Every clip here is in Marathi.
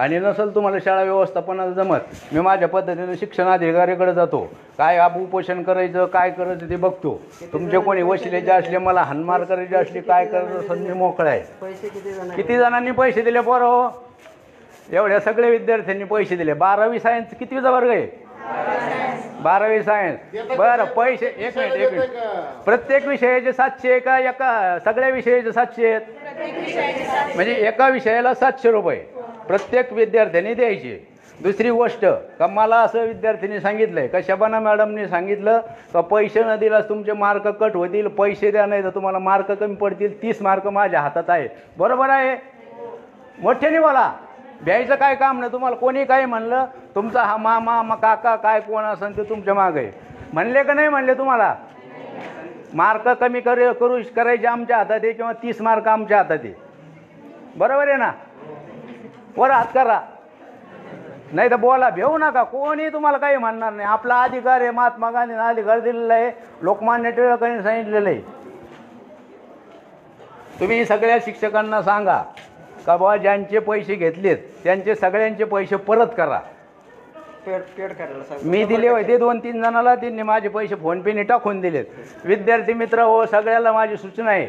आणि नसेल तुम्हाला शाळा व्यवस्थापनाला जमत, मी माझ्या पद्धतीनं शिक्षणाधिकाऱ्याकडे जातो, काय उपोषण करायचं काय करायचं ते बघतो. तुमचे कोणी वशिलेचे असले, मला हानमार करायची असली, काय करायचं असेल मी मोकळा आहे. किती जणांनी पैसे दिले पोरं हो? एवढ्या सगळ्या विद्यार्थ्यांनी पैसे दिले. 12वी सायन्स कितवीचा वर्ग आहे? 12वी सायन्स. बरं, पैसे एक मिनिट प्रत्येक विषयाचे 700 का एका सगळ्या विषयाचे 700 आहेत? म्हणजे एका विषयाला 700 रुपये प्रत्येक विद्यार्थ्यांनी द्यायचे. दुसरी गोष्ट का मला असं विद्यार्थ्यांनी सांगितलंय का शबाना मॅडमने सांगितलं का पैसे न दिलास तुमचे मार्क कट होतील, पैसे द्या नाही तर तुम्हाला मार्क कमी पडतील. 30 मार्क माझ्या हातात आहे. बरोबर आहे? मोठ्याने बोला. द्यायचं काय काम नाही. तुम्हाला कोणी काही म्हणलं, तुमचा हा मामा काका काय कोण असेल ते तुमच्या मागे म्हणले का नाही म्हणले? तुम्हाला मार्क कमी करायचे आमच्या हातात आहे किंवा 30 मार्क आमच्या हातात आहे. बरोबर आहे ना? वर हात करा, नाही तर बोला, भेऊ नका. कोणी तुम्हाला काही म्हणणार नाही. आपला अधिकार आहे. महात्मा गांधींनी अधिकार दिलेला आहे, लोकमान्य टिळकांनी सांगितलेलं आहे. तुम्ही सगळ्या शिक्षकांना सांगा का बाबा ज्यांचे पैसे घेतलेत त्यांचे सगळ्यांचे पैसे परत करा. पेड करायला मी दिले होते 2-3 जणाला, त्यांनी माझे पैसे फोनपेने टाकून दिलेत. विद्यार्थी मित्र हो, सगळ्याला माझी सूचना आहे,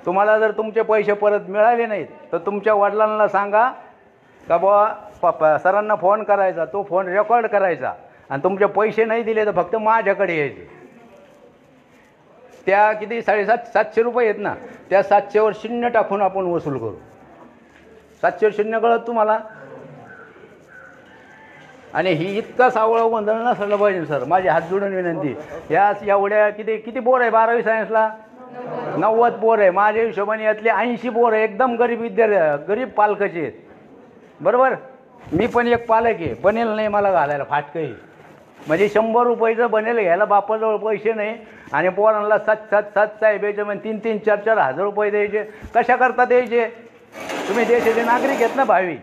तुम्हाला जर तुमचे पैसे परत मिळाले नाहीत तर तुमच्या वडिलांना सांगा का बाबा सरांना फोन करायचा, तो फोन रेकॉर्ड करायचा आणि तुमचे पैसे नाही दिले तर फक्त माझ्याकडे यायचे. त्या किती 750 रुपये आहेत ना, त्या 700वर 0 टाकून आपण वसूल करू. 700वर 0 कळत तुम्हाला? आणि ही इतका सावळं गोंधळ नसलं पाहिजे सर. माझी हात जोडून विनंती. या एवढ्या किती पोर आहे 12वी सायन्सला? 90 पोर आहे. माझ्या हिशोबाने यातले 80 पोर आहे एकदम गरीब गरीब पालकाचे आहेत. बरोबर? मी पण एक पालक आहे, बनेल नाही मला घालायला फाटकही. म्हणजे 100 रुपयाचं बनेल घ्यायला बापाजवळ पैसे नाही आणि पोरांना 7 साहेबाचे म्हणजे 3-3, 4-4 हजार रुपये द्यायचे. कशा करता द्यायचे? तुम्ही देशाचे नागरिक आहेत ना भावी.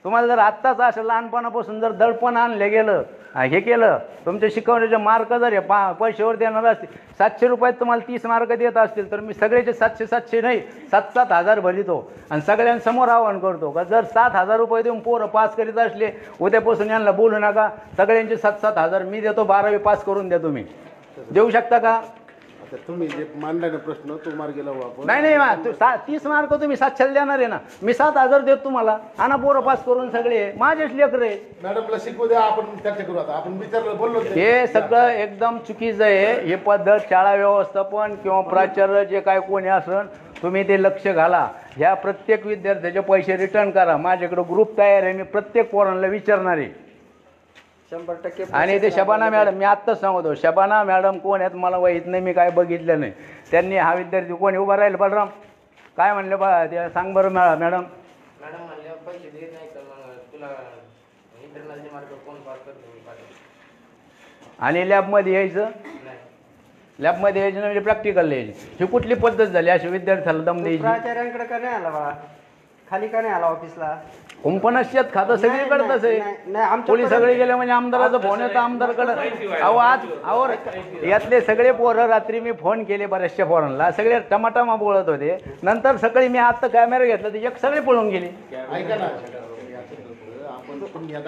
तुम्हाला जर आत्ताच असं लहानपणापासून जर दडपण आणलं गेलं, हे केलं, तुमच्या शिकवण्याचे मार्क जर हे पैशावर देणार असतील, 700 रुपयात तुम्हाला 30 मार्क देत असतील तर मी सगळ्याचे 700 नाही 7-7 हजार भरितो आणि सगळ्यांसमोर आवाहन करतो का जर 7,000 रुपये देऊन पोरं पास करीत असले, उद्यापासून यांना बोलू नका. सगळ्यांचे 7-7 हजार मी देतो. 12वी पास करून द्या. तुम्ही देऊ शकता का? तुम्ही जे मांडला ना प्रश्न तो मार्ग गेला आपण नाही 30 मार्क तुम्ही 700 देणार आहे ना, मी 7,000 देतो तुम्हाला. आणा पोरं पास करून सगळे माझेच लेकर आहे. मॅडमला शिकवू द्या, आपण चर्चा करू. आता आपण विचारलं बोललो हे सगळं एकदम चुकीचं आहे. हे पद्धत शाळा व्यवस्थापन किंवा प्राचार्य जे काय कोणी असन तुम्ही ते लक्ष घाला. ह्या प्रत्येक विद्यार्थ्याचे पैसे रिटर्न करा. माझ्याकडे ग्रुप तयार आहे, मी प्रत्येक पोरांना विचारणार आहे. 100% आणि ते शबाना मॅडम, मी आत्ताच सांगतो, शबाना मॅडम कोण आहेत मला माहीत नाही, मी काय बघितलं नाही. त्यांनी हा विद्यार्थी कोणी उभा राहील? बलराम काय म्हणले बा ते सांग बरं मॅडम. मॅडम म्हणले पैसे देत नाही तर मग तुला इंटरनलचे मार्क कोण पास करतो? आणि लॅबमध्ये यायचं, लॅबमध्ये यायचं म्हणजे प्रॅक्टिकल यायची. ही कुठली पद्धत झाली अशी विद्यार्थ्याला दम द्यायची? प्राचार्यांकडे का नाही आला बाळा? खाली का नाही आला ऑफिसला? कुंपणात खातं सगळीकडंच आहे. पोलीस सगळे गेले म्हणजे आमदाराचा फोन येतो आमदारकडं. अहो यातले सगळे पोरं रात्री मी फोन केले बऱ्याचशा पोरांना, सगळे टमाटामा बोलत होते. नंतर सकाळी मी आता कॅमेरा घेतला तर एक सगळे पळून गेले. ऐका ना,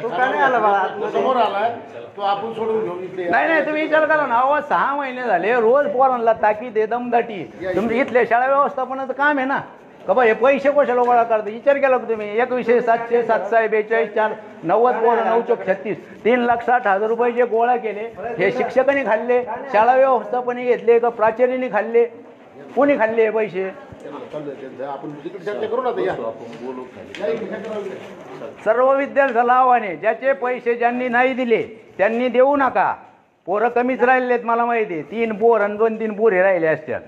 तो का नाही आला बाळा? समोर आलाय तो आपण सोडून घेऊन इथे. नाही तुम्ही विचार करा ना. अहो 6 महिने झाले रोज पोरांना ताकीद आहे, दमदाटी. तुमच्या इथल्या शाळा व्यवस्थापनाचं काम आहे ना का बा हे पैसे कशाला गोळा करता? विचार केला का तुम्ही? एक विषय 700, 742, 4, 90 पोरं, 9-36, 3,60,000 रुपये जे गोळा केले हे शिक्षकांनी खाल्ले, शाळा व्यवस्थापने घेतले का प्राचार्यांनी खाल्ले? कोणी खाल्ले हे पैसे? आपण चर्चा करू ना. सर्व विद्यार्थ्याला आव्हान आहे, ज्याचे पैसे ज्यांनी नाही दिले त्यांनी देऊ नका. पोरं कमीच राहिलेत मला माहिती आहे. 3 पोर आणि 2-3 पोरे राहिले असतात.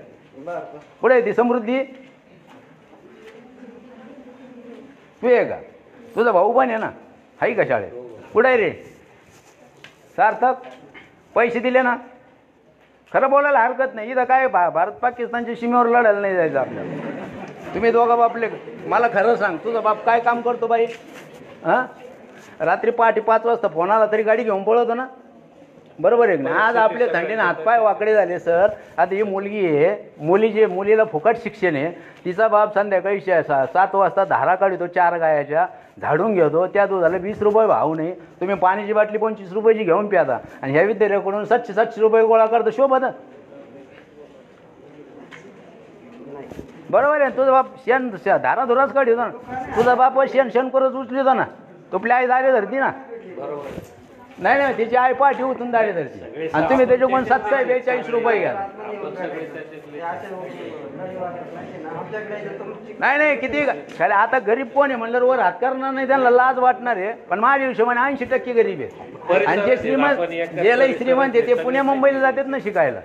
पुढे ती समृद्धी तू आहे का? तुझा भाऊ पण आहे ना, आहे का शाळेत? कुठं आहे रे सार्थक? पैसे दिले ना? खरं बोलायला हरकत नाही. इथं काय भारत पाकिस्तानच्या सीमेवर लढायला नाही जायचं आपल्याला. तुम्ही दोघं बापले, मला खरं सांग, तुझा बाप काय काम करतो बाई? हां, रात्री पहाटे 5 वाजता फोन आला तरी गाडी घेऊन पळवतो ना? बरोबर आहे ना. आज आपले थंडीने हातपाय वाकडे झाले सर. आता ही मुलगी आहे, मुलीला फुकट शिक्षण आहे. तिचा बाप संध्याकाळी 7 वाजता धारा काढतो 4 गायाच्या, झाडून घेतो, त्या दुधाला 20 रुपये भाव नाही. तुम्ही पाण्याची बाटली 25 रुपयाची घेऊन प्यादा आणि ह्या विद्यार्थ्याकडून 700 रुपये गोळा करतो. शोभत बरोबर आहे. तुझा बाप शेण धारा धुराच काढतो ना. तुझा बाप शेण करत उचलितो ना. तुपल्या आई दारे धरती ना. नाही नाही, तिची आई पाठी उतरून दारे धरती आणि तुम्ही त्याच्याकडून 742 रुपये घ्या. नाही नाही, किती खाली आता गरीब कोण आहे म्हणलं वर हात करणार नाही, त्यांना लाज वाटणार आहे. पण माझ्या हिशोबाने 80% गरीब आहे. आणि जे श्रीमंत, जे लई श्रीमंत आहे ते पुण्या मुंबईला जातात ना शिकायला.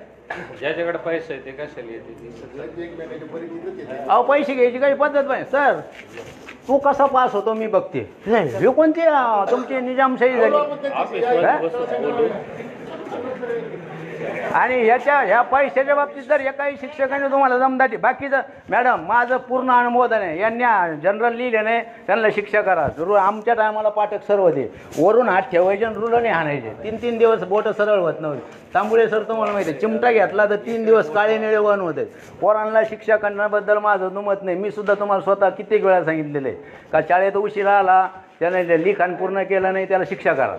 ज्याच्याकडे पैसे आहे ते कशाला येते? अहो पैसे घ्यायची काही पद्धत नाही सर. तू कसा पास होतो मी बघते. हे कोणती तुमची निजामशाही झाली. आणि ह्या पैशाच्या बाबतीत जर एकाही शिक्षकाने तुम्हाला जमदाटी, बाकीचं मॅडम माझं पूर्ण अनुमोदन आहे. यांनी जनरल लिहिले नाही त्यांना शिक्षा करा. आमच्या टायमाला पाठक सर्व दे वरून हात ठेवायचे आणि रुलाने हाणायचे. 3 दिवस बोटं सरळ होत नव्हती. तांबुळे सर तुम्हाला माहिती आहे, चिमटा घेतला तर 3 दिवस काळे निळे वन होते. पोरांना शिक्षा करण्याबद्दल माझं दुमत नाही. मी सुद्धा तुम्हाला स्वतः कित्येक वेळा सांगितलेलं आहे का शाळेत उशिरा आला, त्याने लिखाण पूर्ण केलं नाही, त्याला शिक्षा करा.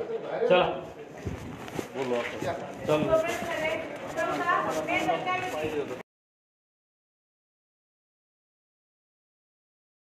चला बोलू आपण. चल